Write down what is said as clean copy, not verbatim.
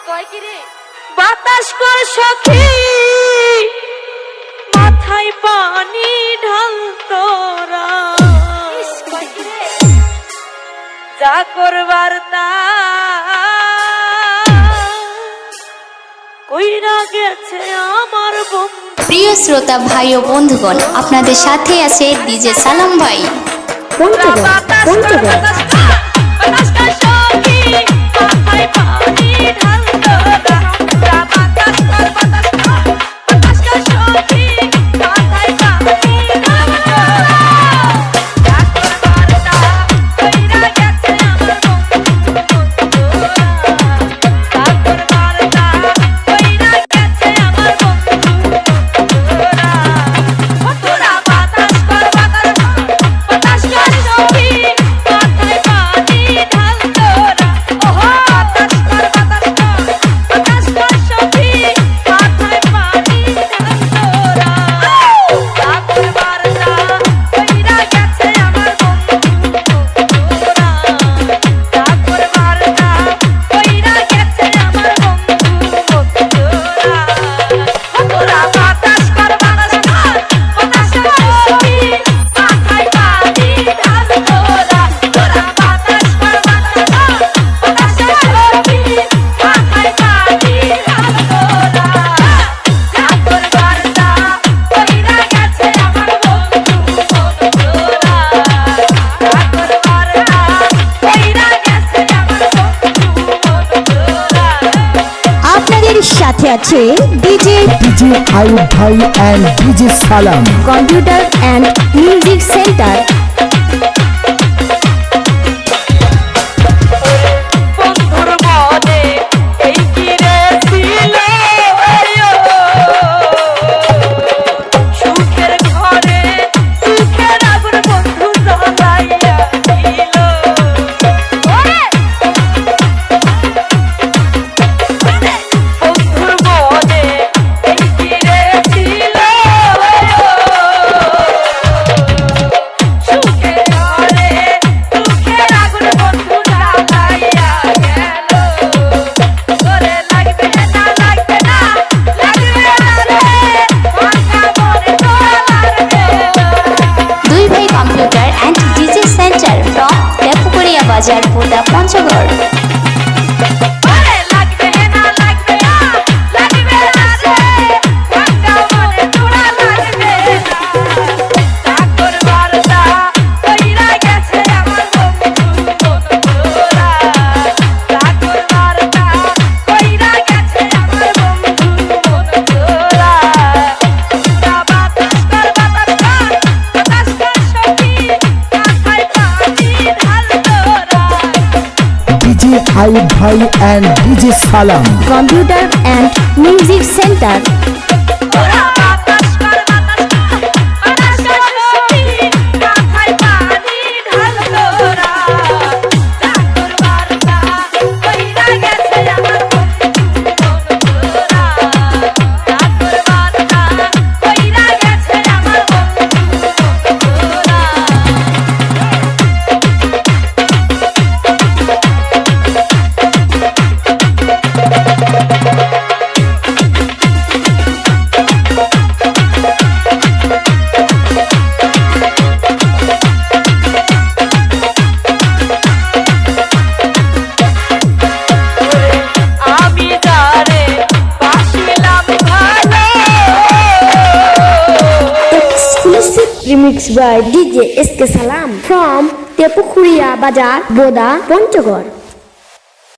কয় কি রে বাতাস কর সখী মাথায় পানি ঢাল তোরা কয় কি রে যা করবার তা কইরা গেছে আমার বন্ধু। প্রিয় শ্রোতা ভাই ও বন্ধুগণ, আপনাদের সাথে আছে ডিজে সালাম ভাই। সাথে আছে DJ Ayub Bhai and DJ Salam, computer and music centre. বাজার পোতা Panchagarh. Ayub Bhai and DJ Salam, computer and music centre. Remixed by DJ SK Salam from Tepukuria Bazar, Boda, Panchagor.